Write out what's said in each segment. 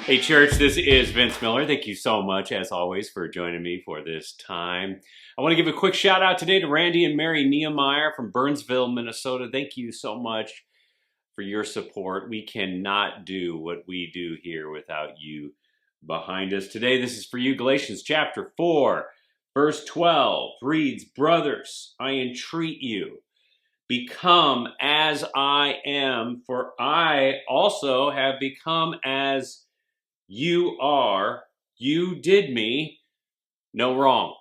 Hey church, this is Vince Miller. Thank you so much, as always, for joining me for this time. I want to give a quick shout out today to Randy and Mary Nehemiah from Burnsville, Minnesota. Thank you so much for your support. We cannot do what we do here without you behind us. Today, this is for you. Galatians chapter 4, verse 12 reads, "Brothers, I entreat you, become as I am, for I also have become as you are. You did me no wrong."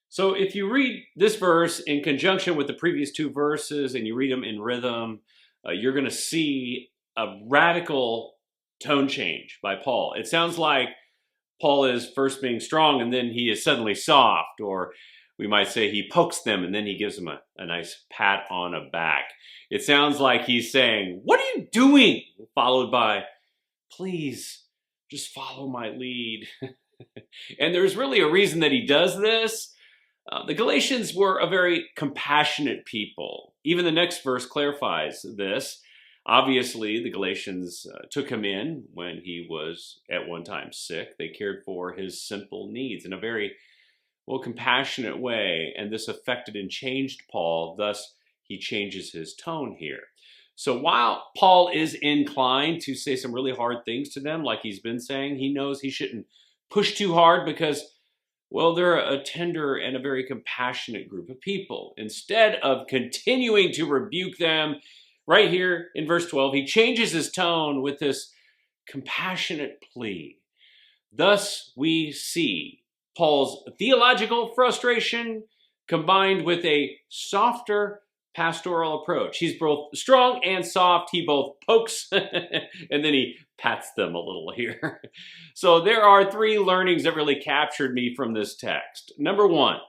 So if you read this verse in conjunction with the previous two verses and you read them in rhythm, you're going to see a radical tone change by Paul. It sounds like Paul is first being strong and then he is suddenly soft, or we might say he pokes them and then he gives them a nice pat on the back. It sounds like he's saying, "What are you doing?" followed by, "Please, just follow my lead." And there's really a reason that he does this. The Galatians were a very compassionate people. Even the next verse clarifies this. Obviously, the Galatians took him in when he was at one time sick. They cared for his simple needs in a very, compassionate way. And this affected and changed Paul. Thus, he changes his tone here. So while Paul is inclined to say some really hard things to them, like he's been saying, he knows he shouldn't push too hard because, they're a tender and a very compassionate group of people. Instead of continuing to rebuke them, right here in verse 12, he changes his tone with this compassionate plea. Thus, we see Paul's theological frustration combined with a softer pastoral approach. He's both strong and soft. He both pokes and then he pats them a little here. So there are three learnings that really captured me from this text. Number one,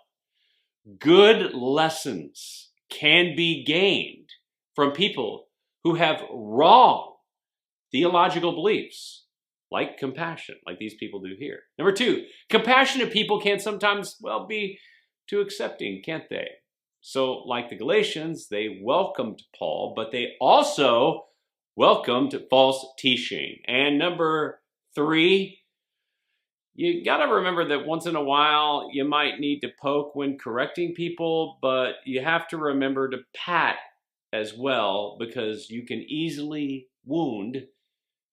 good lessons can be gained from people who have wrong theological beliefs, like compassion, like these people do here. Number two, compassionate people can sometimes, be too accepting, can't they? So, like the Galatians, they welcomed Paul, but they also welcomed false teaching. And number three, you got to remember that once in a while, you might need to poke when correcting people, but you have to remember to pat as well, because you can easily wound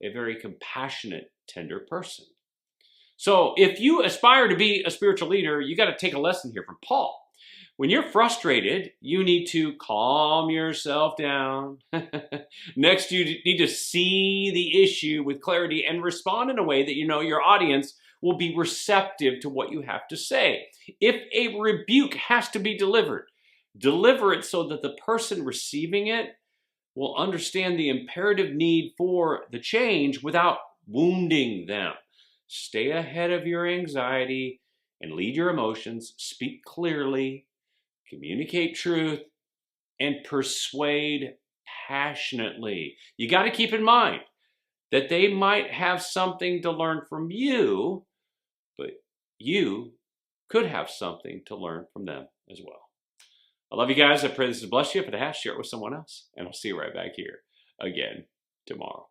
a very compassionate, tender person. So if you aspire to be a spiritual leader, you got to take a lesson here from Paul. When you're frustrated, you need to calm yourself down. Next, you need to see the issue with clarity and respond in a way that you know your audience will be receptive to what you have to say. If a rebuke has to be delivered, deliver it so that the person receiving it will understand the imperative need for the change without wounding them. Stay ahead of your anxiety and lead your emotions. Speak clearly. Communicate truth, and persuade passionately. You got to keep in mind that they might have something to learn from you, but you could have something to learn from them as well. I love you guys. I pray this has blessed you. If it has, share it with someone else, and I'll see you right back here again tomorrow.